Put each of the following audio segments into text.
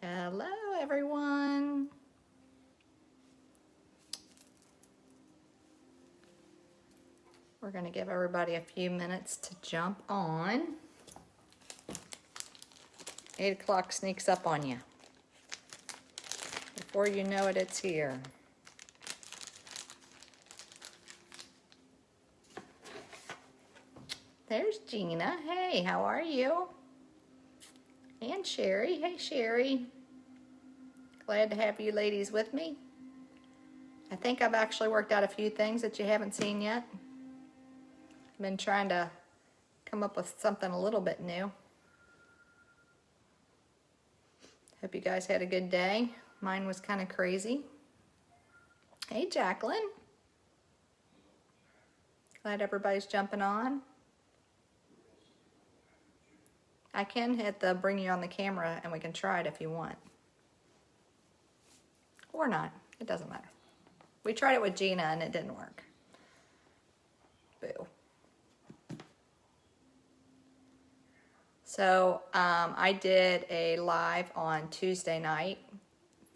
Hello, everyone. We're going to give everybody a few minutes to jump on. 8 o'clock sneaks up on you. Before you know it, it's here. There's Gina. Hey, how are you? And Sherry. Hey, Sherry. Glad to have you ladies with me. I think I've actually worked out a few things that you haven't seen yet. I've been trying to come up with something a little bit new. Hope you guys had a good day. Mine was kind of crazy. Hey, Jacqueline. Glad everybody's jumping on. I can hit the bring you on the camera and we can try it if you want. Or not. It doesn't matter. We tried it with Gina and it didn't work. Boo. So I did a live on Tuesday night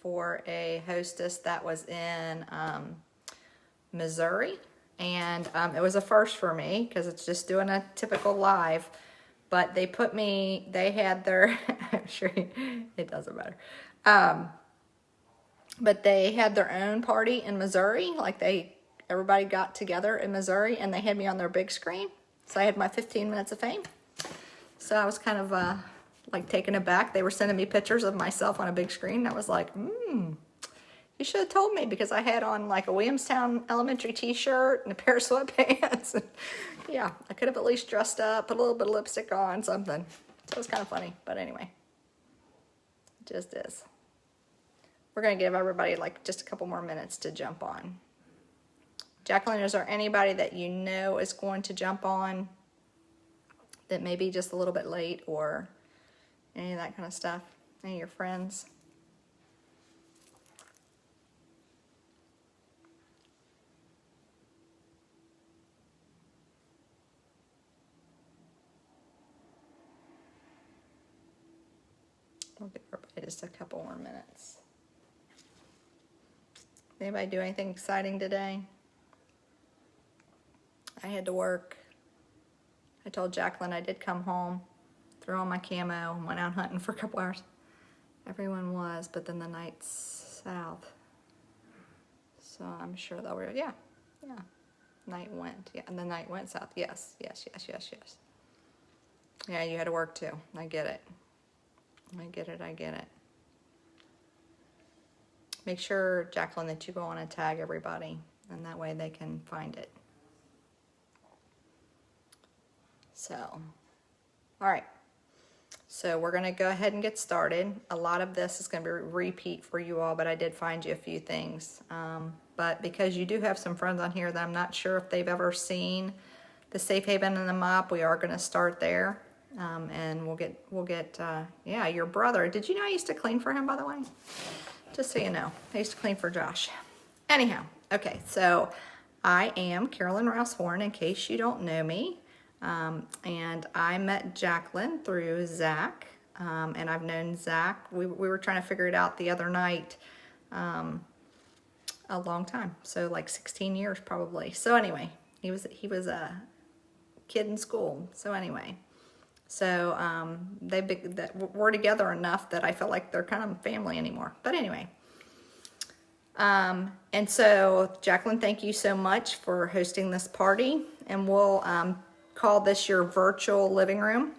for a hostess that was in Missouri. And it was a first for me because it's just doing a typical live. But they put me, they had their, I'm sure it doesn't matter. But they had their own party in Missouri. Like everybody got together in Missouri and they had me on their big screen. So I had my 15 minutes of fame. So I was kind of like taken aback. They were sending me pictures of myself on a big screen. I was like, you should have told me because I had on like a Williamstown Elementary t-shirt and a pair of sweatpants. Yeah, I could have at least dressed up, put a little bit of lipstick on, something. So it was kind of funny, but anyway, it just is. We're going to give everybody like just a couple more minutes to jump on. Jacqueline, is there anybody that you know is going to jump on that may be just a little bit late or any of that kind of stuff? Any of your friends? We'll give everybody just a couple more minutes. Anybody do anything exciting today? I had to work. I told Jacqueline I did come home, threw on my camo, and went out hunting for a couple hours. Everyone was, but then the night's south. So I'm sure they'll, yeah. Night went, yeah, and the night went south. Yes. Yeah, you had to work too. I get it. I get it. Make sure, Jacqueline, that you go on and tag everybody, and that way they can find it. So, all right. So we're going to go ahead and get started. A lot of this is going to be a repeat for you all, but I did find you a few things. But because you do have some friends on here that I'm not sure if they've ever seen the Safe Haven and the Mop, we are going to start there. And we'll get yeah, your brother. Did you know I used to clean for him, by the way? Just so you know, I used to clean for Josh. Anyhow, okay, so I am Carolyn Rouse-Horn, in case you don't know me. And I met Jacqueline through Zach, and I've known Zach. We were trying to figure it out the other night, a long time, so like 16 years probably. So anyway, he was a kid in school. So anyway, so we're together enough that I feel like they're kind of family anymore. But anyway, and so Jacqueline, thank you so much for hosting this party, and we'll call this your virtual living room.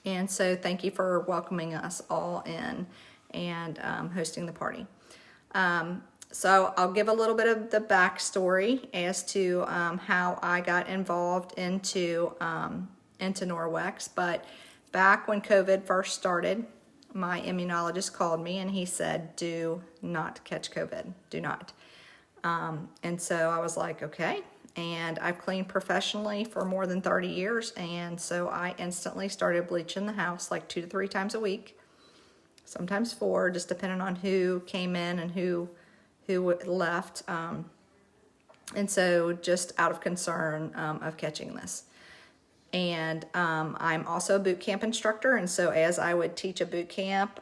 And so thank you for welcoming us all in and hosting the party. So I'll give a little bit of the backstory as to how I got involved into Norwex. But back when COVID first started, my immunologist called me and he said, do not catch COVID, do not. And so I was like, okay. And I've cleaned professionally for more than 30 years. And so I instantly started bleaching the house like 2 to 3 times a week, sometimes 4, just depending on who came in and who left. And so just out of concern of catching this. And I'm also a boot camp instructor. And so as I would teach a boot camp,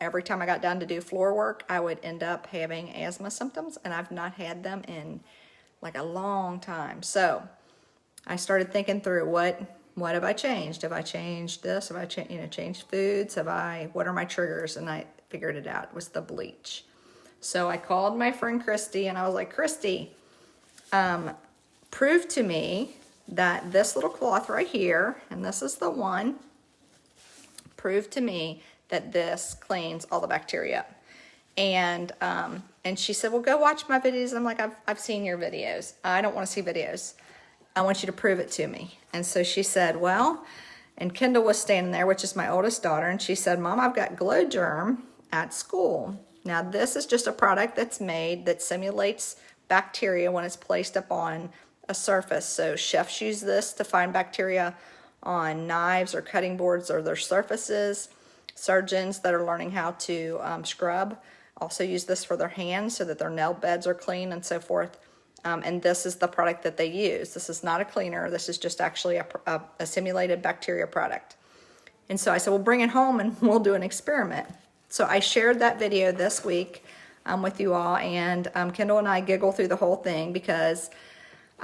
every time I got done to do floor work, I would end up having asthma symptoms. And I've not had them in like a long time. So I started thinking through what have I changed? Have I changed this? Have I changed foods? What are my triggers? And I figured it out. It was the bleach. So I called my friend Christy and I was like, Christy, prove to me that this little cloth right here, and this is the one, prove to me that this cleans all the bacteria up. And she said, well, go watch my videos. I'm like, I've seen your videos. I don't want to see videos. I want you to prove it to me. And so she said, well, and Kendall was standing there, which is my oldest daughter, and she said, Mom, I've got Glow Germ at school. Now, this is just a product that's made that simulates bacteria when it's placed upon a surface. So chefs use this to find bacteria on knives or cutting boards or their surfaces. Surgeons that are learning how to scrub also use this for their hands so that their nail beds are clean and so forth. And this is the product that they use. This is not a cleaner. This is just actually a simulated bacteria product. And so I said, well, bring it home and we'll do an experiment. So I shared that video this week with you all, and Kendall and I giggled through the whole thing because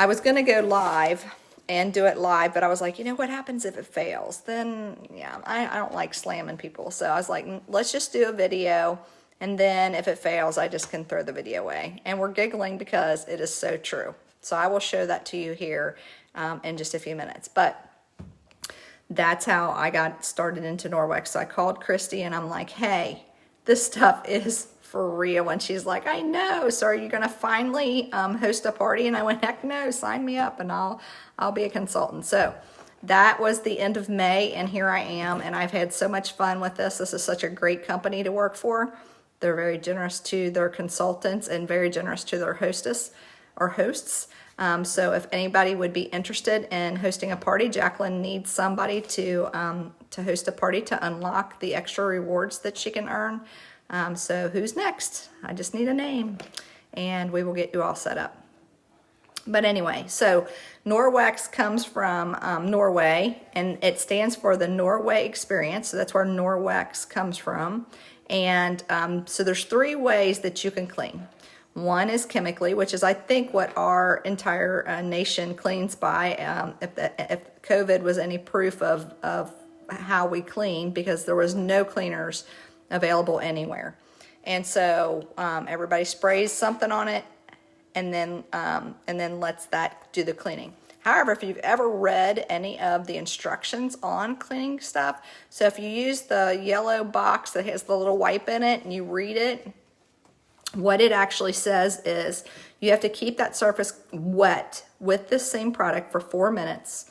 I was going to go live and do it live, but I was like, what happens if it fails? Then, yeah, I don't like slamming people. So I was like, let's just do a video, and then if it fails, I just can throw the video away. And we're giggling because it is so true. So I will show that to you here in just a few minutes. But that's how I got started into Norwex. So I called Christy and I'm like, hey, this stuff is for real. And she's like, I know. So are you going to finally host a party? And I went, heck no, sign me up and I'll be a consultant. So that was the end of May, and here I am. And I've had so much fun with this. This is such a great company to work for. They're very generous to their consultants and very generous to their hostess or hosts. So if anybody would be interested in hosting a party, Jacqueline needs somebody to host a party to unlock the extra rewards that she can earn. So who's next? I just need a name and we will get you all set up. But anyway, so Norwex comes from Norway, and it stands for the Norway experience. So that's where Norwex comes from. And so there's 3 ways that you can clean. One is chemically, which is I think what our entire nation cleans by. If COVID was any proof of how we clean, because there was no cleaners available anywhere. And so everybody sprays something on it and then lets that do the cleaning. However, if you've ever read any of the instructions on cleaning stuff, so if you use the yellow box that has the little wipe in it and you read it, what it actually says is you have to keep that surface wet with this same product for 4 minutes.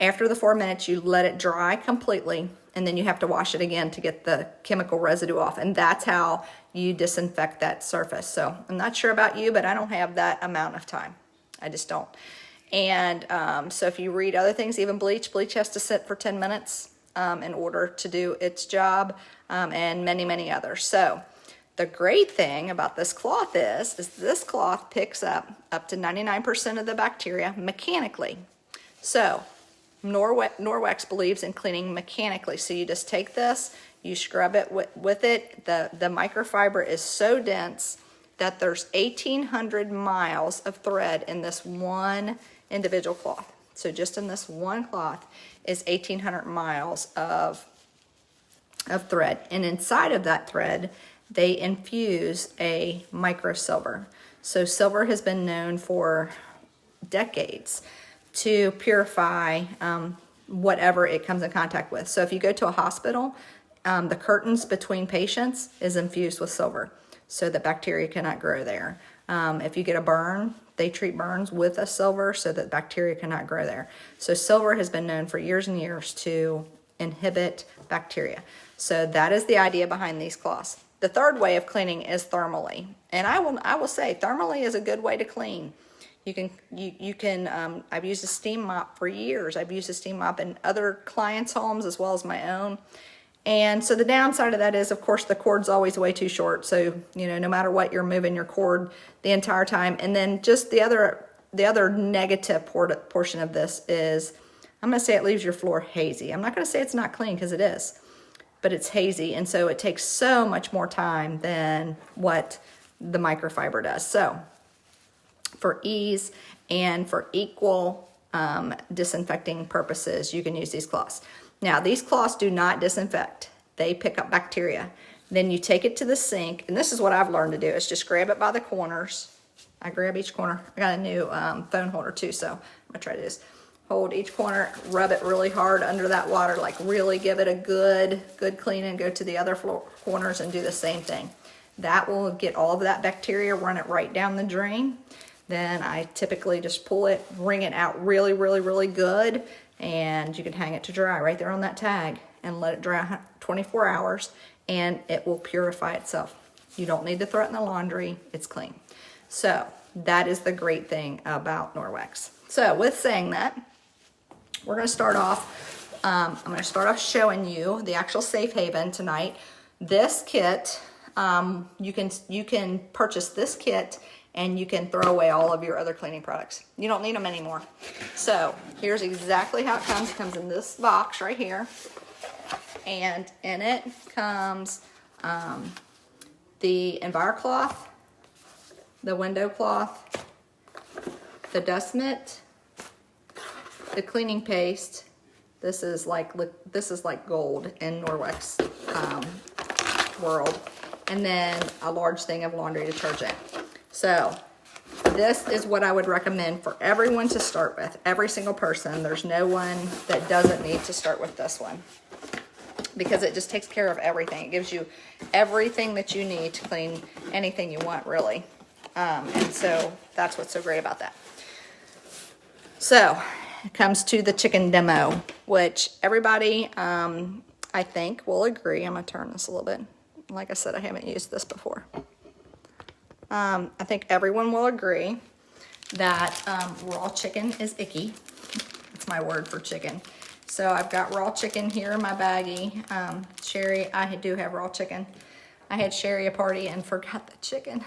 After the 4 minutes, you let it dry completely, and then you have to wash it again to get the chemical residue off. And that's how you disinfect that surface. So I'm not sure about you, but I don't have that amount of time. I just don't. And so if you read other things, even bleach has to sit for 10 minutes in order to do its job, and many, many others. So the great thing about this cloth is this cloth picks up to 99% of the bacteria mechanically. So Norwex believes in cleaning mechanically. So you just take this, you scrub it with it. The microfiber is so dense that there's 1,800 miles of thread in this one individual cloth. So just in this one cloth is 1,800 miles of thread. And inside of that thread, they infuse a microsilver. So silver has been known for decades to purify whatever it comes in contact with. So if you go to a hospital, the curtains between patients is infused with silver so that bacteria cannot grow there. If you get a burn, they treat burns with a silver so that bacteria cannot grow there. So silver has been known for years and years to inhibit bacteria. So that is the idea behind these cloths. The third way of cleaning is thermally. And I will say thermally is a good way to clean. You can I've used a steam mop for years. I've used a steam mop in other clients' homes as well as my own. And so the downside of that is, of course, the cord's always way too short. So, no matter what, you're moving your cord the entire time. And then just the other negative portion of this is I'm gonna say it leaves your floor hazy. I'm not gonna say it's not clean, because it is, but it's hazy, and so it takes so much more time than what the microfiber does. So for ease and for equal disinfecting purposes, you can use these cloths. Now, these cloths do not disinfect. They pick up bacteria. Then you take it to the sink, and this is what I've learned to do, is just grab it by the corners. I grab each corner. I got a new phone holder too, so I'm gonna try this. Hold each corner, rub it really hard under that water, like really give it a good clean, and go to the other corners and do the same thing. That will get all of that bacteria, run it right down the drain. Then I typically just pull it, wring it out really good, and you can hang it to dry right there on that tag and let it dry 24 hours, and it will purify itself. You don't need to throw it in the laundry, it's clean. So that is the great thing about Norwex. So with saying that, we're gonna start off, I'm gonna start off showing you the actual safe haven tonight. This kit, you can purchase this kit and you can throw away all of your other cleaning products. You don't need them anymore. So here's exactly how it comes. It comes in this box right here. And in it comes the EnviroCloth, the window cloth, the dust mitt, the cleaning paste. This is like gold in Norwex world. And then a large thing of laundry detergent. So this is what I would recommend for everyone to start with. Every single person. There's no one that doesn't need to start with this one, because it just takes care of everything. It gives you everything that you need to clean anything you want, really. And so that's what's so great about that. So it comes to the chicken demo, which everybody, I think, will agree. I'm gonna turn this a little bit. Like I said, I haven't used this before. I think everyone will agree that raw chicken is icky. It's my word for chicken. So I've got raw chicken here in my baggie. Sherry, I do have raw chicken. I had Sherry a party and forgot the chicken.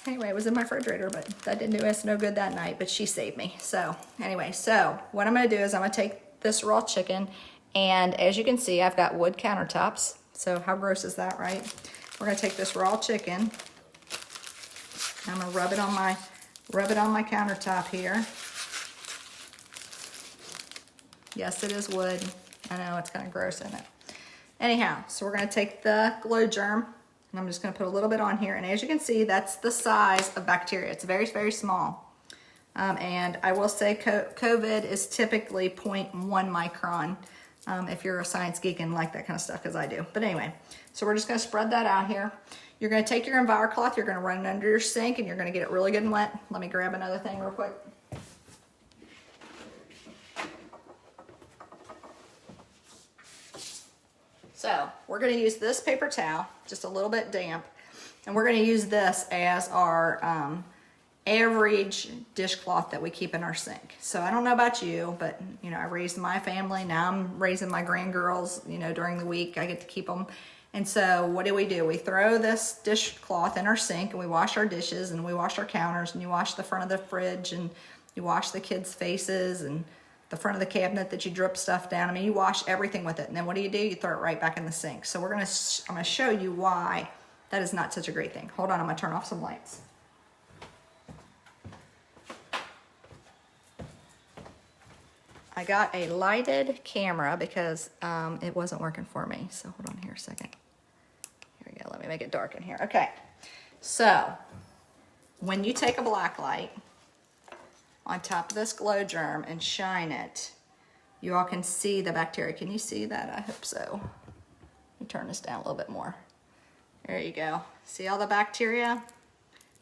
Anyway, it was in my refrigerator, but that didn't do us no good that night, but she saved me. So anyway, so what I'm gonna do is I'm gonna take this raw chicken, and as you can see, I've got wood countertops. So how gross is that, right? We're gonna take this raw chicken. I'm gonna rub it on my countertop here. Yes, it is wood. I know, it's kind of gross, isn't it? Anyhow, so we're gonna take the glow germ, and I'm just gonna put a little bit on here. And as you can see, that's the size of bacteria. It's very, very small. And I will say COVID is typically 0.1 micron if you're a science geek and like that kind of stuff, because I do. But anyway, so we're just gonna spread that out here. You're gonna take your EnviroCloth, you're gonna run it under your sink, and you're gonna get it really good and wet. Let me grab another thing real quick. So we're gonna use this paper towel, just a little bit damp, and we're gonna use this as our average dishcloth that we keep in our sink. So I don't know about you, but you know, I raised my family. Now I'm raising my grandgirls, you know, during the week I get to keep them. And so what do? We throw this dishcloth in our sink, and we wash our dishes, and we wash our counters, and you wash the front of the fridge, and you wash the kids' faces, and the front of the cabinet that you drip stuff down. I mean, you wash everything with it. And then what do? You throw it right back in the sink. So I'm gonna show you why that is not such a great thing. Hold on, I'm gonna turn off some lights. I got a lighted camera because it wasn't working for me. So hold on here a second. Here we go, let me make it dark in here. Okay, so when you take a black light on top of this glow germ and shine it, you all can see the bacteria. Can you see that? I hope so. Let me turn this down a little bit more. There you go. See all the bacteria?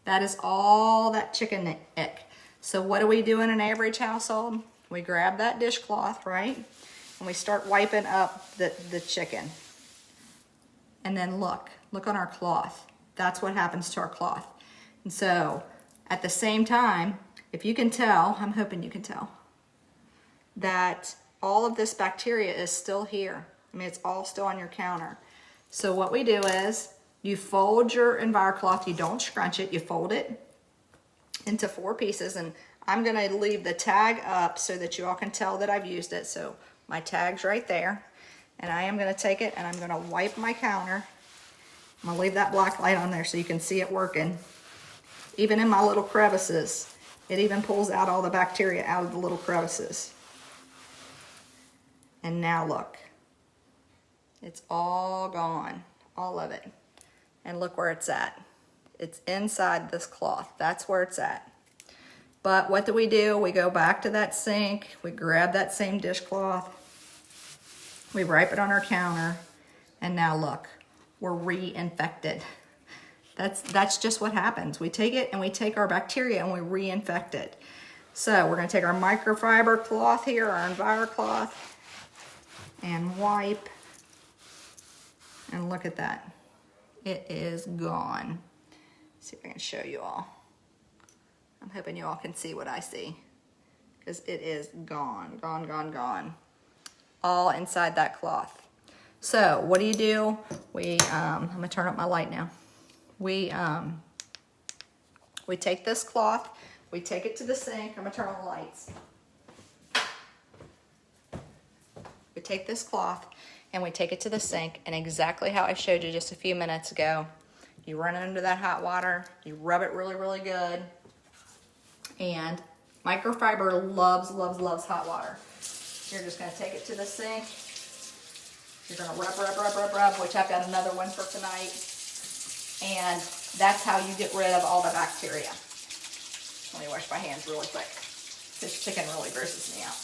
That is all that chicken ick. So what do we do in an average household? We grab that dishcloth, right? And we start wiping up the chicken. And then look on our cloth. That's what happens to our cloth. And so at the same time, if you can tell, I'm hoping you can tell, that all of this bacteria is still here. I mean, it's all still on your counter. So what we do is you fold your EnviroCloth. You don't scrunch it. You fold it into 4 pieces. And I'm gonna leave the tag up so that you all can tell that I've used it. So my tag's right there. And I am gonna take it and I'm gonna wipe my counter. I'm gonna leave that black light on there so you can see it working. Even in my little crevices, it even pulls out all the bacteria out of the little crevices. And now look, it's all gone, all of it. And look where it's at. It's inside this cloth, that's where it's at. But what do? We go back to that sink, we grab that same dishcloth, we wipe it on our counter, and now look, we're reinfected. That's just what happens. We take it and we take our bacteria and we reinfect it. So we're gonna take our microfiber cloth here, our EnviroCloth, and wipe, and look at that. It is gone. Let's see if I can show you all. I'm hoping you all can see what I see, because it is gone, gone, gone, gone. All inside that cloth. So what do? I'm gonna turn up my light now. We take this cloth, we take it to the sink. I'm gonna turn on the lights. We take this cloth and we take it to the sink, and exactly how I showed you just a few minutes ago, you run it under that hot water, you rub it really, really good, and microfiber loves, loves, loves hot water. You're just gonna take it to the sink, you're gonna rub, rub, rub, rub, rub, which I've got another one for tonight, and that's how you get rid of all the bacteria. Let me wash my hands really quick. This chicken really grosses me out.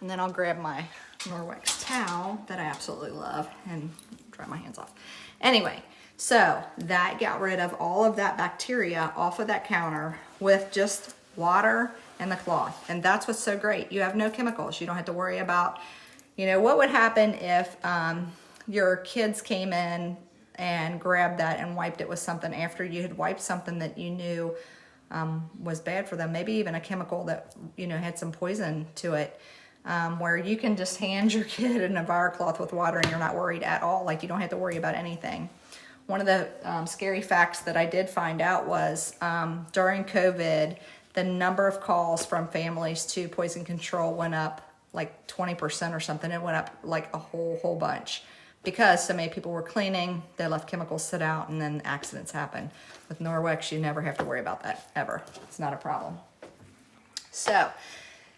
And then I'll grab my Norwex towel that I absolutely love and dry my hands off. Anyway, so that got rid of all of that bacteria off of that counter with just water and the cloth. And that's what's so great. You have no chemicals. You don't have to worry about, you know, what would happen if your kids came in and grabbed that and wiped it with something after you had wiped something that you knew was bad for them. Maybe even a chemical that, you know, had some poison to it. Where you can just hand your kid an EnviroCloth with water and you're not worried at all. Like, you don't have to worry about anything. One of the scary facts that I did find out was during COVID, the number of calls from families to poison control went up like 20% or something. It went up like a whole bunch because so many people were cleaning, they left chemicals sit out, and then accidents happen. With Norwex, you never have to worry about that, ever. It's not a problem. So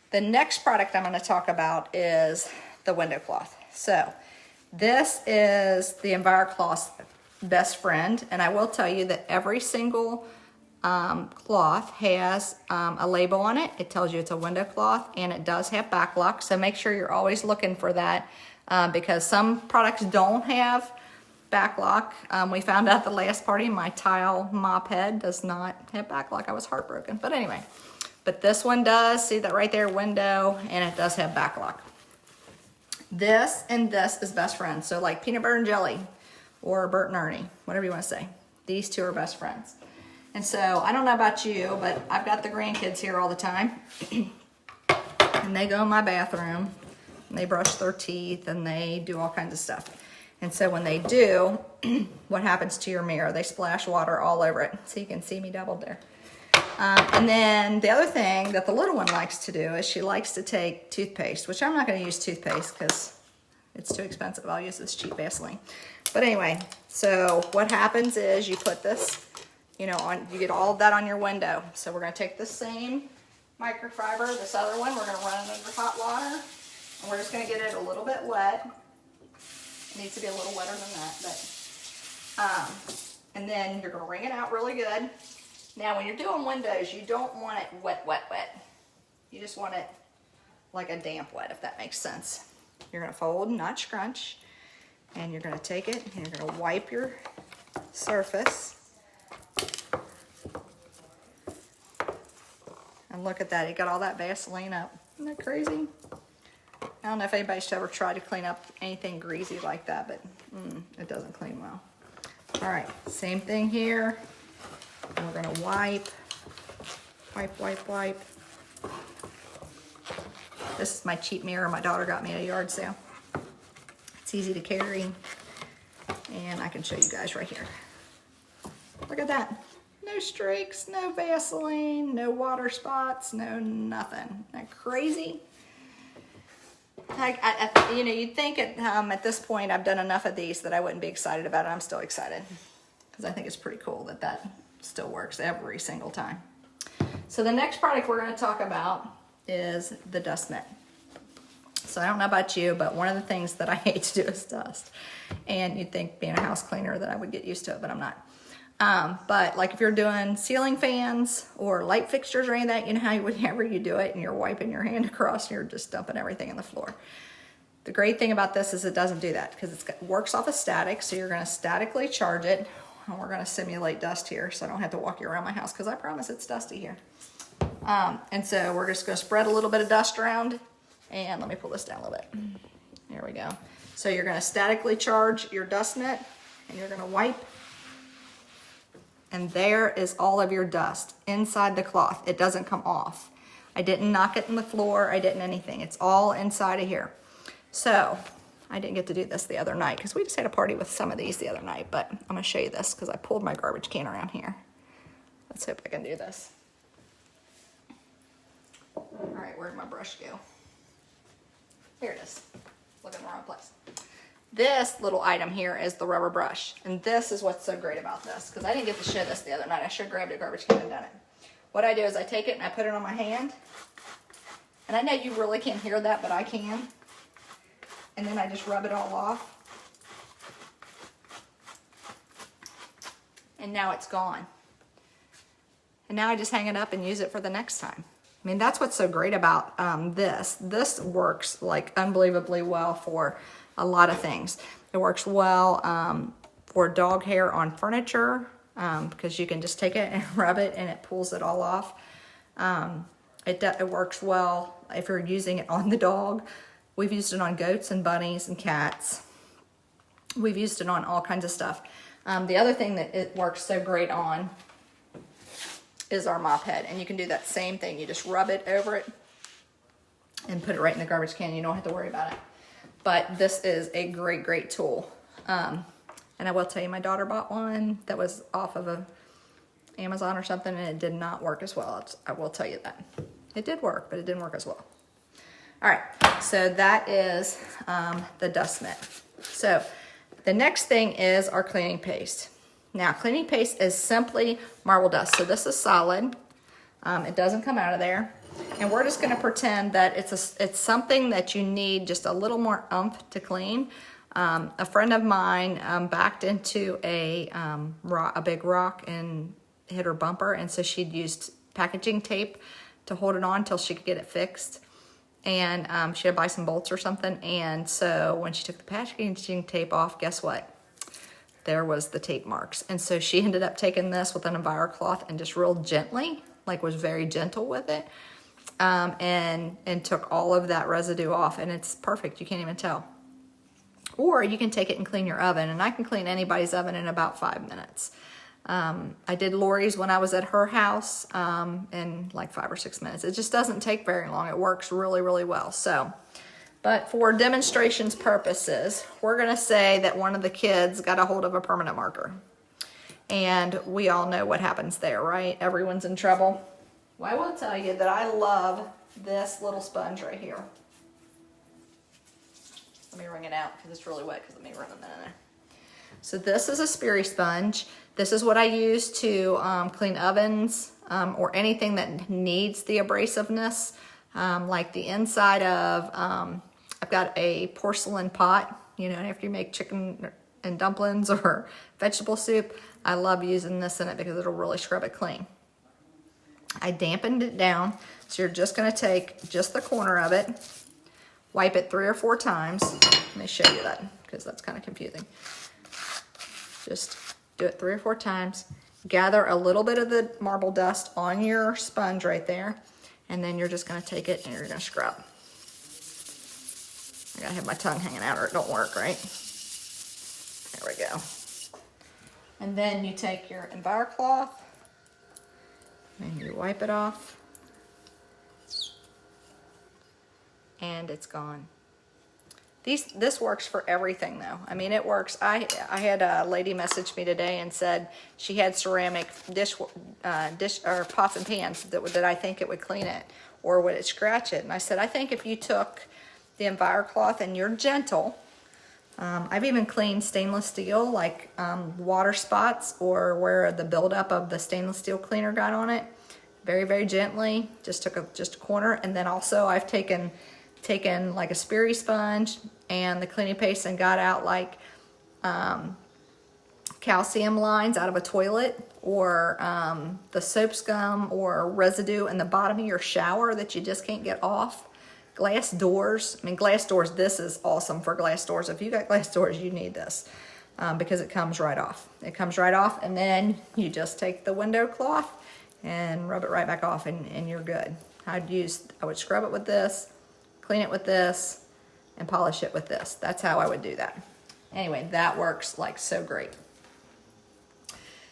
the next product I'm going to talk about is the window cloth. So this is the EnviroCloth's best friend, and I will tell you that every single cloth has a label on it. It tells you it's a window cloth, and it does have back lock, so make sure you're always looking for that because some products don't have back lock. We found out the last party my tile mop head does not have back lock. I was heartbroken, but anyway. But this one does, see that right there, window, and it does have back lock. This and this is best friends. So like peanut butter and jelly or Bert and Ernie, whatever you want to say. These two are best friends. And so I don't know about you, but I've got the grandkids here all the time. And they go in my bathroom and they brush their teeth and they do all kinds of stuff. And so when they do, what happens to your mirror? They splash water all over it. So you can see me doubled there. And then the other thing that the little one likes to do is she likes to take toothpaste, which I'm not going to use toothpaste because it's too expensive. I'll use this cheap Vaseline. But anyway, so what happens is you put this, you know, on, you get all of that on your window. So we're going to take the same microfiber, this other one, we're going to run it under hot water, and we're just going to get it a little bit wet. It needs to be a little wetter than that, but, and then you're going to wring it out really good. Now, when you're doing windows, you don't want it wet, wet, wet. You just want it like a damp wet, if that makes sense. You're going to fold, not scrunch, and you're going to take it and you're going to wipe your surface. And look at that, it got all that Vaseline up. Isn't that crazy? I don't know if anybody's ever tried to clean up anything greasy like that, but it doesn't clean well. All right, same thing here. And we're gonna wipe. This is my cheap mirror my daughter got me at a yard sale. It's easy to carry, and I can show you guys right here. Look at that. No streaks, no Vaseline, no water spots, no nothing. Isn't that crazy? You know, you'd think at this point I've done enough of these that I wouldn't be excited about it. I'm still excited because I think it's pretty cool that that still works every single time. So the next product we're going to talk about is the dust mitt. So I don't know about you, but one of the things that I hate to do is dust. And you'd think being a house cleaner that I would get used to it, but I'm not. But like if you're doing ceiling fans or light fixtures or any of that, you know how whenever you do it and you're wiping your hand across and you're just dumping everything on the floor. The great thing about this is it doesn't do that because it works off of static. So you're going to statically charge it. And we're going to simulate dust here so I don't have to walk you around my house because I promise it's dusty here. And so we're just going to spread a little bit of dust around. And let me pull this down a little bit. There we go. So you're going to statically charge your dust mitt and you're going to wipe. And there is all of your dust inside the cloth. It doesn't come off. I didn't knock it in the floor. I didn't anything. It's all inside of here. So I didn't get to do this the other night because we just had a party with some of these the other night, but I'm going to show you this because I pulled my garbage can around here. Let's hope I can do this. All right, where'd my brush go? Here it is. Look in the wrong place. This little item here is the rubber brush. And this is what's so great about this, because I didn't get to show this the other night. I should have grabbed a garbage can and done it. What I do is I take it and I put it on my hand. And I know you really can't hear that, but I can. And then I just rub it all off. And now it's gone. And now I just hang it up and use it for the next time. I mean, that's what's so great about this. This works like unbelievably well for a lot of things. It works well for dog hair on furniture because you can just take it and rub it and it pulls it all off. It works well if you're using it on the dog. We've used it on goats and bunnies and cats. We've used it on all kinds of stuff. The other thing that it works so great on is our mop head. And you can do that same thing. You just rub it over it and put it right in the garbage can. You don't have to worry about it. But this is a great, great tool. And I will tell you, my daughter bought one that was off of Amazon or something, and it did not work as well. I will tell you that. It did work, but it didn't work as well. All right, so that is the dust mitt. So the next thing is our cleaning paste. Now, cleaning paste is simply marble dust. So this is solid. It doesn't come out of there. And we're just gonna pretend that it's something that you need just a little more oomph to clean. A friend of mine backed into a big rock and hit her bumper, and so she'd used packaging tape to hold it on until she could get it fixed. And she had to buy some bolts or something, and so when she took the packaging tape off, guess what? There was the tape marks. And so she ended up taking this with an EnviroCloth and just real gently, like was very gentle with it, and took all of that residue off, and it's perfect. You can't even tell. Or you can take it and clean your oven, and I can clean anybody's oven in about 5 minutes. I did Lori's when I was at her house in like 5 or 6 minutes. It just doesn't take very long. It works really, really well. So, but for demonstrations purposes, we're gonna say that one of the kids got a hold of a permanent marker. And we all know what happens there, right? Everyone's in trouble. Well, I will tell you that I love this little sponge right here. Let me wring it out because it's really wet because let me run it in there. So this is a Sperry sponge. This is what I use to clean ovens or anything that needs the abrasiveness, like the inside of, I've got a porcelain pot, you know, after you make chicken and dumplings or vegetable soup, I love using this in it because it'll really scrub it clean. I dampened it down, so you're just gonna take just the corner of it, wipe it 3 or 4 times. Let me show you that because that's kind of confusing. Just do it 3 or 4 times. Gather a little bit of the marble dust on your sponge right there, and then you're just gonna take it and you're gonna scrub. I gotta have my tongue hanging out or it don't work, right? There we go. And then you take your EnviroCloth and you wipe it off, and it's gone. This works for everything though. I mean, it works. I had a lady message me today and said she had ceramic dish or pots and pans that I think it would clean it, or would it scratch it? And I said, I think if you took the EnviroCloth and you're gentle, I've even cleaned stainless steel, like water spots or where the buildup of the stainless steel cleaner got on it, very, very gently. Just took just a corner, and then also I've taken like a Sperry sponge and the cleaning paste and got out like calcium lines out of a toilet, or the soap scum or residue in the bottom of your shower that you just can't get off. Glass doors. I mean, glass doors, this is awesome for glass doors. If you got glass doors, you need this because it comes right off. It comes right off, and then you just take the window cloth and rub it right back off, and you're good. I would scrub it with this, clean it with this, and polish it with this. That's how I would do that. Anyway, that works like so great.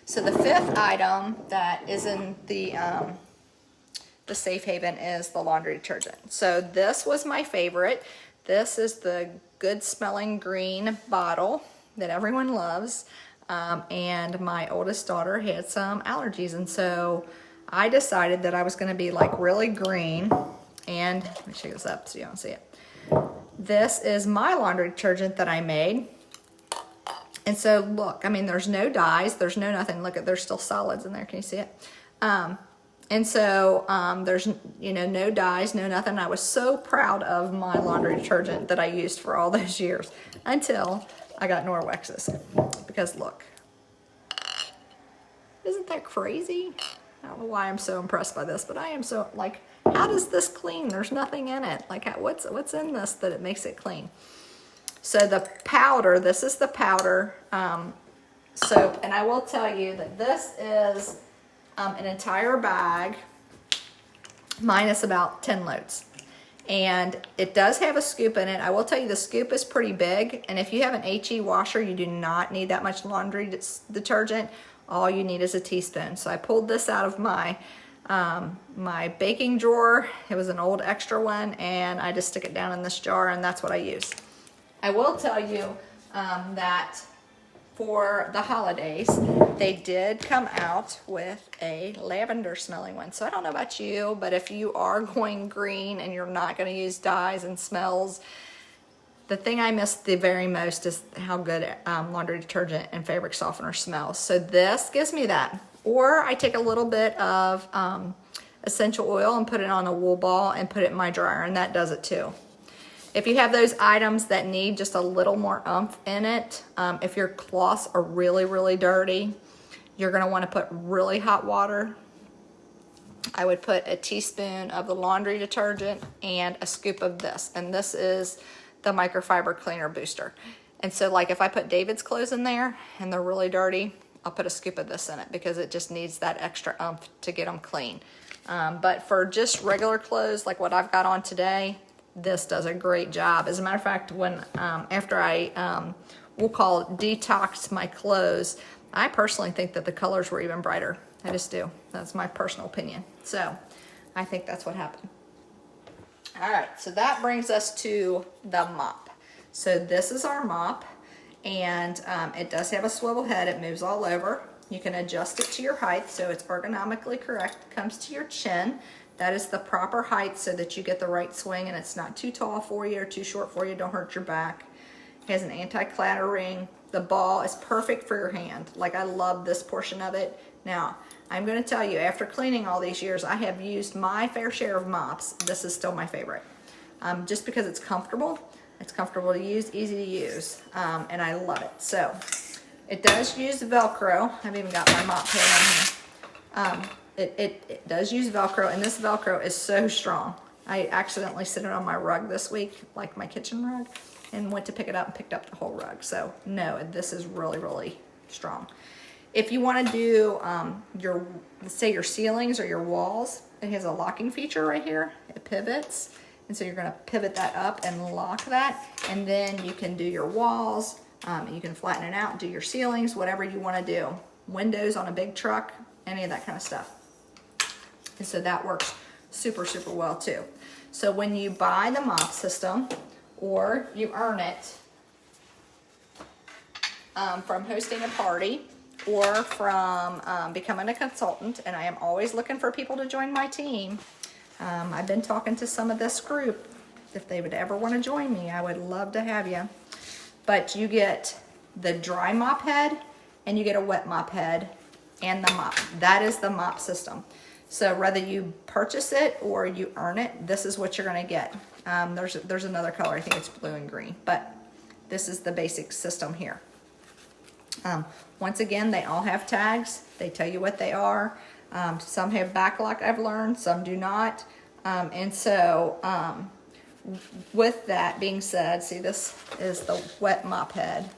So the fifth item that is in the safe haven is the laundry detergent. So this was my favorite. This is the good smelling green bottle that everyone loves. And my oldest daughter had some allergies, and so I decided that I was going to be like really green. And let me shake this up so you don't see it. This is my laundry detergent that I made. And so look, I mean, there's no dyes, there's no nothing. Look at, there's still solids in there. Can you see it? And so there's, no dyes, no nothing. I was so proud of my laundry detergent that I used for all those years until I got Norwex's. Because look, isn't that crazy? I don't know why I'm so impressed by this, but I am so, like, how does this clean? There's nothing in it. Like, what's in this that it makes it clean? So the powder, this is the powder soap, and I will tell you that this is an entire bag minus about 10 loads. And it does have a scoop in it. I will tell you the scoop is pretty big, and if you have an HE washer, you do not need that much laundry detergent. All you need is a teaspoon. So I pulled this out of my my baking drawer. It was an old extra one, and I just stick it down in this jar, and that's what I use. I will tell you that for the holidays, they did come out with a lavender smelling one. So I don't know about you, but if you are going green and you're not going to use dyes and smells, the thing I miss the very most is how good laundry detergent and fabric softener smells. So this gives me that. Or I take a little bit of essential oil and put it on a wool ball and put it in my dryer, and that does it too. If you have those items that need just a little more oomph in it, if your cloths are really, really dirty, you're gonna wanna put really hot water. I would put a teaspoon of the laundry detergent and a scoop of this, and this is the microfiber cleaner booster. And so like if I put David's clothes in there and they're really dirty, I'll put a scoop of this in it because it just needs that extra oomph to get them clean. But for just regular clothes like what I've got on today, this does a great job. As a matter of fact, when after I we'll call it detoxed my clothes, I personally think that the colors were even brighter. I just do. That's my personal opinion. So I think that's what happened. All right, so that brings us to the mop. So this is our mop, and it does have a swivel head. It moves all over. You can adjust it to your height so it's ergonomically correct. It comes to your chin. That is the proper height so that you get the right swing and it's not too tall for you or too short for you. Don't hurt your back. It has an anti-clatter ring. The ball is perfect for your hand. Like, I love this portion of it. Now, I'm going to tell you, after cleaning all these years, I have used my fair share of mops. This is still my favorite. Just because it's comfortable. It's comfortable to use, easy to use, and I love it. So, it does use Velcro. I've even got my mop pad on here. It does use Velcro, and this Velcro is so strong. I accidentally set it on my rug this week, like my kitchen rug, and went to pick it up and picked up the whole rug. So no, this is really, really strong. If you want to do say your ceilings or your walls, it has a locking feature right here. It pivots, and so you're going to pivot that up and lock that, and then you can do your walls. You can flatten it out, do your ceilings, whatever you want to do. Windows on a big truck, any of that kind of stuff. And so that works super, super well too. So when you buy the mop system, or you earn it from hosting a party or from becoming a consultant, and I am always looking for people to join my team. I've been talking to some of this group. If they would ever want to join me, I would love to have you. But you get the dry mop head and you get a wet mop head and the mop. That is the mop system. So whether you purchase it or you earn it, this is what you're going to get. There's another color, I think it's blue and green, but this is the basic system here. Once again, they all have tags. They tell you what they are. Some have back lock, I've learned, some do not. And so with that being said, see, this is the wet mop head,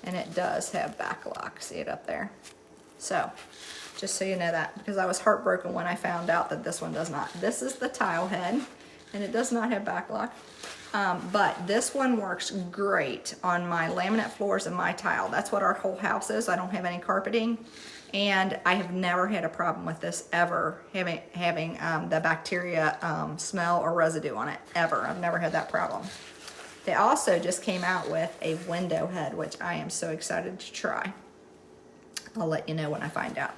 and it does have back lock. See it up there? So just so you know that, because I was heartbroken when I found out that this one does not. This is the tile head, and it does not have back lock. But this one works great on my laminate floors and my tile. That's what our whole house is. I don't have any carpeting, and I have never had a problem with this ever, having the bacteria smell or residue on it, ever. I've never had that problem. They also just came out with a window head, which I am so excited to try. I'll let you know when I find out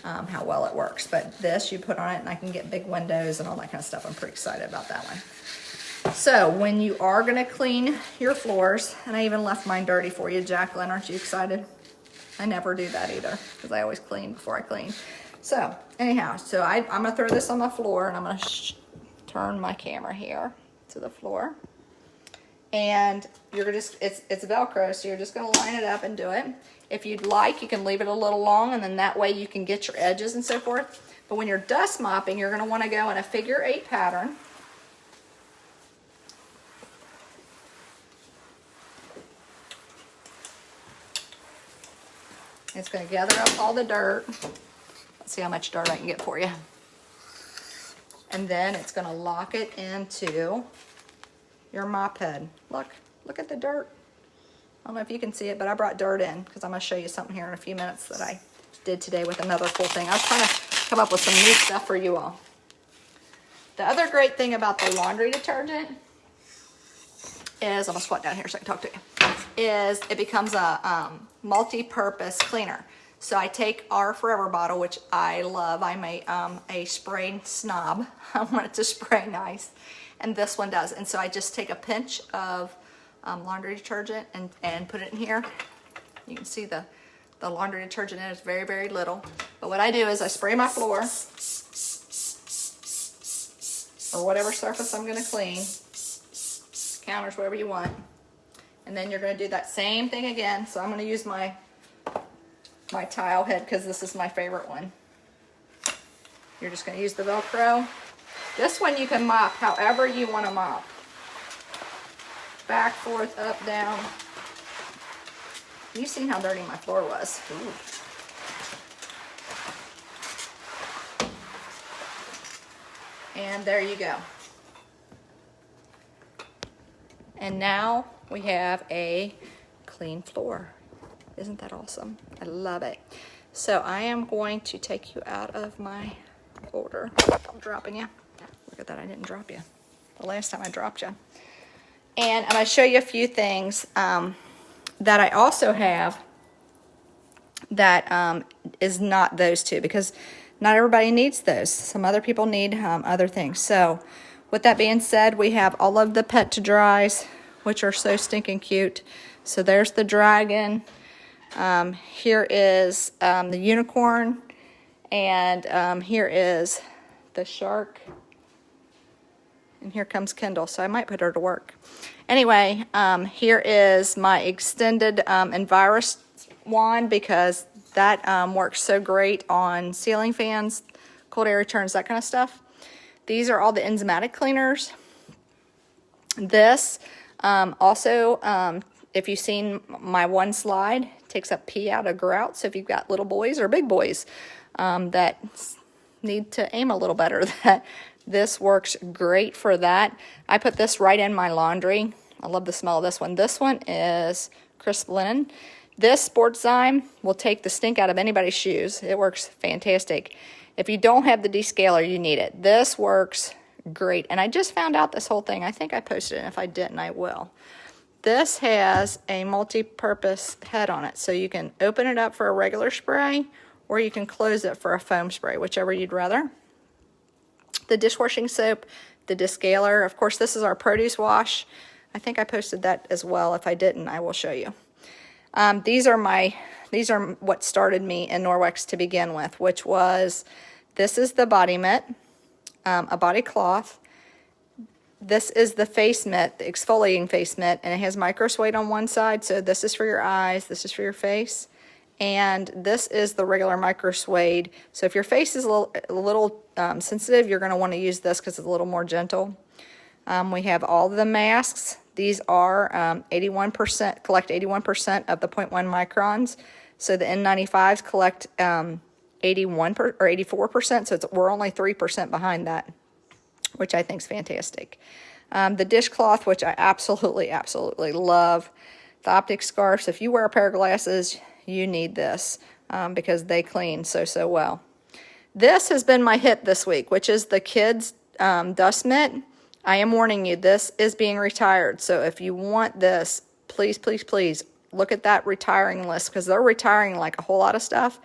how well it works. But this, you put on it, and I can get big windows and all that kind of stuff. I'm pretty excited about that one. So when you are going to clean your floors, and I even left mine dirty for you, Jacqueline, aren't you excited? I never do that either, because I always clean before I clean. So anyhow, so I'm going to throw this on the floor, and I'm going to turn my camera here to the floor. And you're just, it's Velcro, so you're just going to line it up and do it. If you'd like, you can leave it a little long, and then that way you can get your edges and so forth. But when you're dust mopping, you're going to want to go in a figure 8 pattern. It's going to gather up all the dirt. Let's see how much dirt I can get for you. And then it's going to lock it into your mop head. Look at the dirt. I don't know if you can see it, but I brought dirt in because I'm going to show you something here in a few minutes that I did today with another cool thing. I was trying to come up with some new stuff for you all. The other great thing about the laundry detergent is, I'm going to squat down here so I can talk to you, is it becomes a multi-purpose cleaner. So I take our Forever bottle, which I love. I'm a spray snob. I want it to spray nice. And this one does. And so I just take a pinch of laundry detergent and put it in here. You can see the laundry detergent in it is very, very little. But what I do is I spray my floor, or whatever surface I'm going to clean, counters, whatever you want. And then you're going to do that same thing again. So I'm going to use my tile head because this is my favorite one. You're just going to use the Velcro. This one you can mop however you want to mop. Back, forth, up, down. You've seen how dirty my floor was. Ooh. And there you go. And now we have a clean floor. Isn't that awesome? I love it. So I am going to take you out of my folder. I'm dropping you. Look at that, I didn't drop you. The last time I dropped you. And I'm going to show you a few things that I also have that is not those two, because not everybody needs those. Some other people need other things. So with that being said, we have all of the pet to dries, which are so stinking cute. So there's the dragon. Here is the unicorn. And here is the shark. And here comes Kendall, so I might put her to work. Anyway, here is my extended Envirus wand, because that works so great on ceiling fans, cold air returns, that kind of stuff. These are all the enzymatic cleaners. This also, if you've seen my one slide, takes up pee out of grout. So if you've got little boys or big boys that need to aim a little better, this works great for that. I put this right in my laundry. I love the smell of this one. This one is crisp linen. This sports Zyme will take the stink out of anybody's shoes. It works fantastic. If you don't have the descaler, you need it. This works great. And I just found out this whole thing. I think I posted it, and if I didn't, I will. This has a multi-purpose head on it, so you can open it up for a regular spray, or you can close it for a foam spray, whichever you'd rather. The dishwashing soap, the descaler. Of course, this is our produce wash. I think I posted that as well. If I didn't, I will show you. These are what started me in Norwex to begin with, which was, this is the body mitt, a body cloth. This is the face mitt, the exfoliating face mitt, and it has micro suede on one side. So this is for your eyes, this is for your face, and this is the regular micro suede. So if your face is a little sensitive, you're going to want to use this because it's a little more gentle. We have all the masks. These are 81%, collect 81% of the 0.1 microns. So the N95s collect 81 or 84%. So we're only 3% behind that, which I think is fantastic. The dishcloth, which I absolutely, absolutely love. The optic scarves. If you wear a pair of glasses, you need this because they clean so well. This has been my hit this week, which is the kids dust mitt. I am warning you, this is being retired. So if you want this, please, please, please look at that retiring list, because they're retiring like a whole lot of stuff.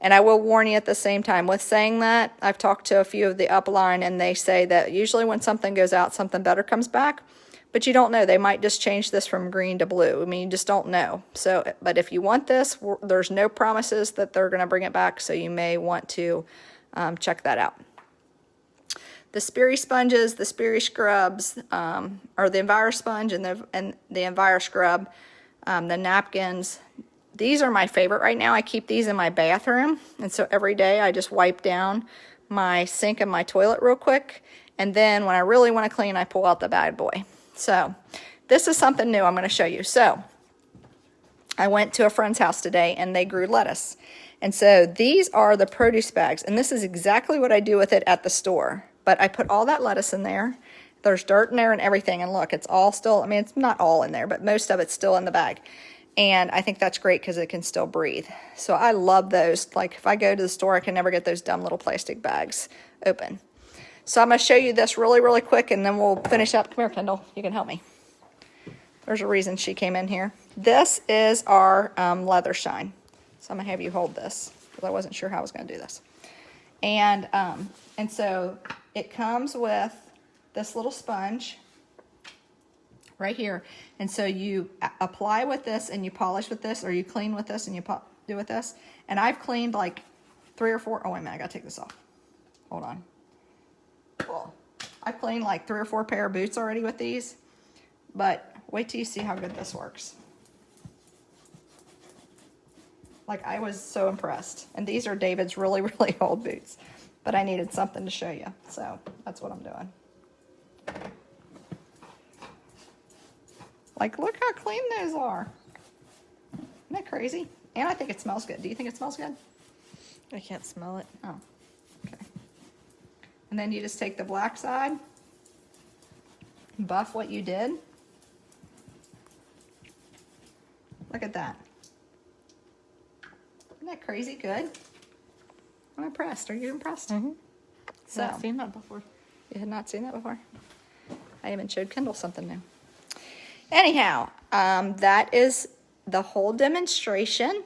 And I will warn you at the same time, with saying that, I've talked to a few of the upline, and they say that usually when something goes out, something better comes back. But you don't know. They might just change this from green to blue. I mean, you just don't know. So, but if you want this, there's no promises that they're going to bring it back. So you may want to check that out. The Sperry sponges, the Sperry scrubs, or the Enviro sponge and the Enviro scrub, the napkins. These are my favorite right now. I keep these in my bathroom, and so every day I just wipe down my sink and my toilet real quick, and then when I really want to clean, I pull out the bad boy. So this is something new I'm going to show you. So I went to a friend's house today, and they grew lettuce, and so these are the produce bags, and this is exactly what I do with it at the store. But I put all that lettuce in there. There's dirt in there and everything, and look, it's all still, I mean, it's not all in there, but most of it's still in the bag. And I think that's great because it can still breathe. So I love those. Like if I go to the store, I can never get those dumb little plastic bags open. So I'm going to show you this really, really quick, and then we'll finish up. Come here, Kendall. You can help me. There's a reason she came in here. This is our leather shine. So I'm going to have you hold this because I wasn't sure how I was going to do this. And so it comes with this little sponge right here, and so you apply with this and you polish with this, or you clean with this and you do with this. And I've cleaned like 3 or 4. Oh wait a minute, I gotta take this off. Hold on. Cool. I've cleaned like 3 or 4 pair of boots already with these, but wait till you see how good this works. Like, I was so impressed. And these are David's really, really old boots, but I needed something to show you, so that's what I'm doing. Like, look how clean those are. Isn't that crazy? And I think it smells good. Do you think it smells good? I can't smell it. Oh, okay. And then you just take the black side, buff what you did. Look at that. Isn't that crazy good? I'm impressed. Are you impressed? Mm-hmm. So, I've seen that before. You had not seen that before? I even showed Kendall something new. Anyhow, that is the whole demonstration,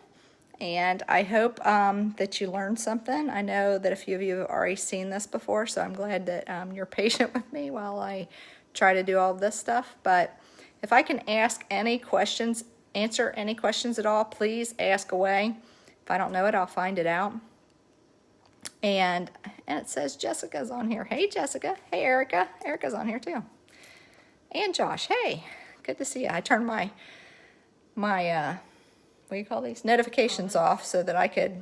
and I hope that you learned something. I know that a few of you have already seen this before, so I'm glad that you're patient with me while I try to do all of this stuff. But if I can answer any questions at all, please ask away. If I don't know it, I'll find it out. And it says Jessica's on here. Hey, Jessica. Hey, Erica. Erica's on here, too. And Josh. Hey. Good to see you. I turned my what do you call these? Notifications off so that I could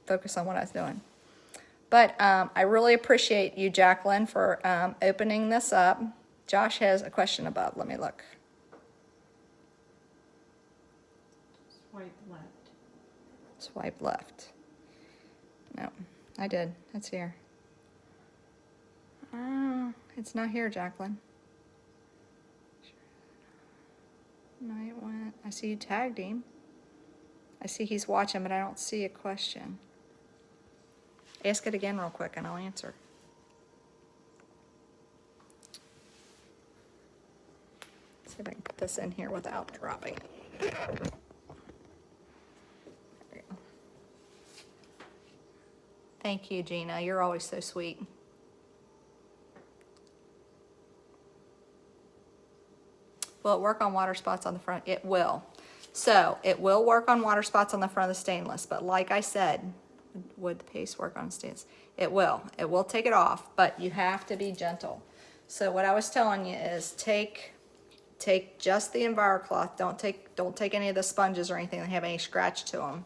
focus on what I was doing. But I really appreciate you, Jacqueline, for opening this up. Josh has a question above. Let me look. Swipe left. Swipe left. No, I did. It's here. It's not here, Jacqueline. No, it went. I see you tagged him. I see he's watching, but I don't see a question. Ask it again real quick and I'll answer. put this in here without dropping it. There we go. Thank you, Gina. You're always so sweet. Will it work on water spots on the front? It will. So it will work on water spots on the front of the stainless, but like I said, would the paste work on stainless? It will. It will take it off, but you have to be gentle. So what I was telling you is take just the EnviroCloth. Don't take any of the sponges or anything that have any scratch to them.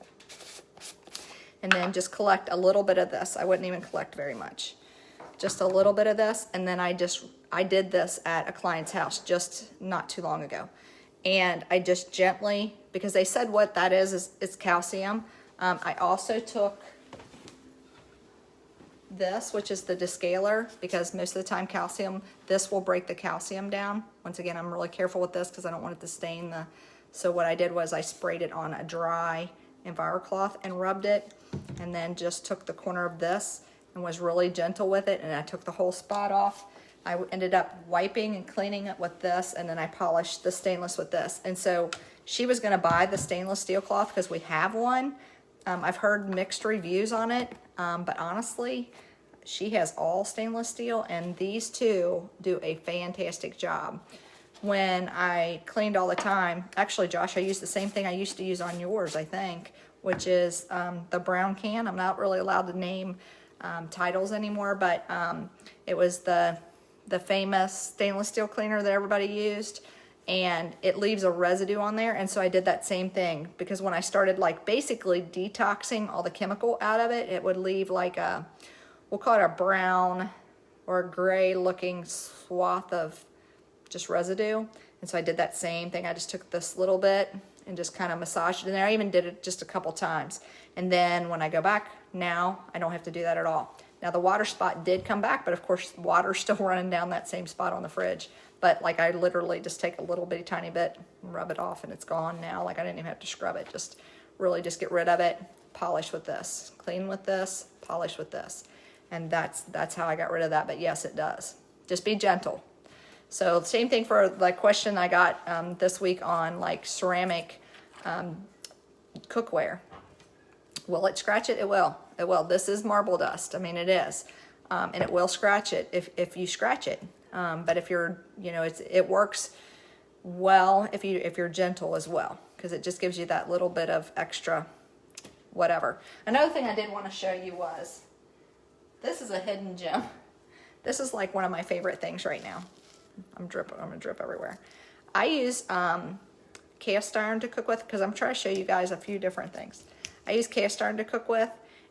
And then just collect a little bit of this. I wouldn't even collect very much. Just a little bit of this, and then I did this at a client's house just not too long ago. And I just gently, because they said what that is it's calcium. I also took this, which is the descaler, because most of the time this will break the calcium down. Once again, I'm really careful with this because I don't want it to stain the, so what I did was I sprayed it on a dry EnviroCloth and rubbed it, and then just took the corner of this and was really gentle with it, and I took the whole spot off. I ended up wiping and cleaning it with this, and then I polished the stainless with this. And so she was going to buy the stainless steel cloth because we have one. I've heard mixed reviews on it, but honestly, she has all stainless steel, and these two do a fantastic job. When I cleaned all the time, actually, Josh, I used the same thing I used to use on yours, I think, which is the brown can. I'm not really allowed to name titles anymore, but it was the famous stainless steel cleaner that everybody used, and it leaves a residue on there. And so I did that same thing, because when I started like basically detoxing all the chemical out of it, it would leave like a, we'll call it a brown or a gray looking swath of just residue. And so I did that same thing. I just took this little bit and just kind of massaged it in there. I even did it just a couple times. And then when I go back now, I don't have to do that at all. Now the water spot did come back, but of course water's still running down that same spot on the fridge. But like I literally just take a little bitty tiny bit and rub it off, and it's gone now. Like I didn't even have to scrub it. Just really just get rid of it, polish with this, clean with this, polish with this. And that's how I got rid of that. But yes, it does. Just be gentle. So same thing for the question I got this week on like ceramic cookware. Will it scratch it? It will. It will. This is marble dust. I mean, it is. And it will scratch it if you scratch it. But if you're, it works well if you're gentle as well, because it just gives you that little bit of extra whatever. Another thing I did want to show you was, this is a hidden gem. This is like one of my favorite things right now. I'm gonna drip everywhere. I use cast iron to cook with, because I'm trying to show you guys a few different things. I use cast iron to cook with,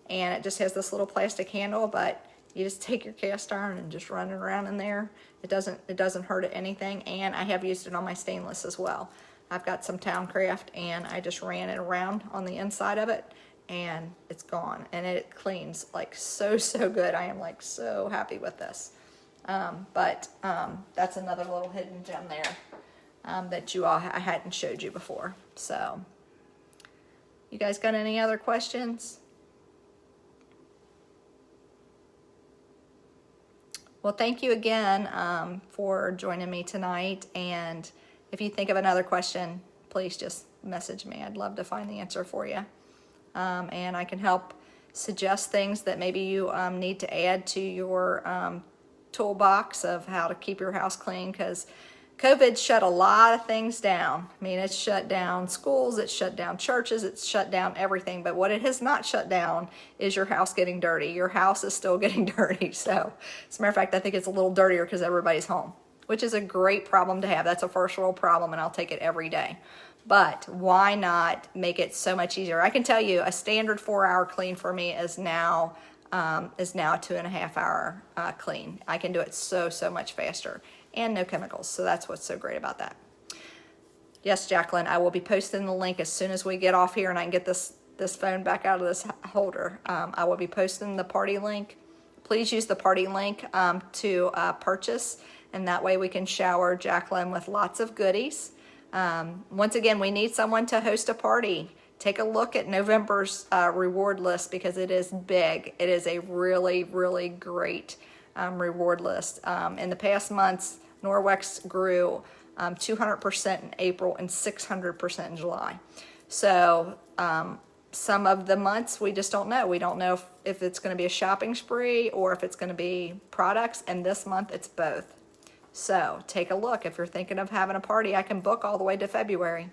and it just has this little plastic handle, but you just take your cast iron and just run it around in there. It doesn't hurt it anything, and I have used it on my stainless as well. I've got some Towncraft, and I just ran it around on the inside of it, and it's gone, and it cleans like so good. I am like so happy with this. But that's another little hidden gem there that I hadn't showed you before. So you guys got any other questions? Well, thank you again for joining me tonight. And if you think of another question, please just message me. I'd love to find the answer for you. And I can help suggest things that maybe you need to add to your toolbox of how to keep your house clean, because COVID shut a lot of things down. I mean, it's shut down schools, it's shut down churches, it's shut down everything. But what it has not shut down is your house getting dirty. Your house is still getting dirty. So, as a matter of fact, I think it's a little dirtier because everybody's home, which is a great problem to have. That's a first world problem, and I'll take it every day. But why not make it so much easier? I can tell you a standard 4-hour clean for me is now a 2.5 hour clean. I can do it so much faster, and no chemicals. So that's what's so great about that. Yes, Jacqueline, I will be posting the link as soon as we get off here and I can get this phone back out of this holder. I will be posting the party link. Please use the party link to purchase, and that way we can shower Jacqueline with lots of goodies. Once again, we need someone to host a party. Take a look at November's reward list, because it is big. It is a really great reward list. In the past months, Norwex grew 200% in April, and 600% in July. So some of the months we just don't know. We don't know if it's going to be a shopping spree or if it's going to be products, and this month it's both. So take a look. If you're thinking of having a party, I can book all the way to February.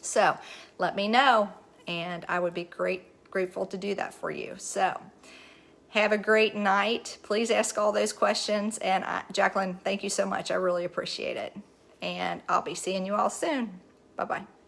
So let me know, and I would be grateful to do that for you. So have a great night. Please ask all those questions. And Jacqueline, thank you so much. I really appreciate it. And I'll be seeing you all soon. Bye-bye.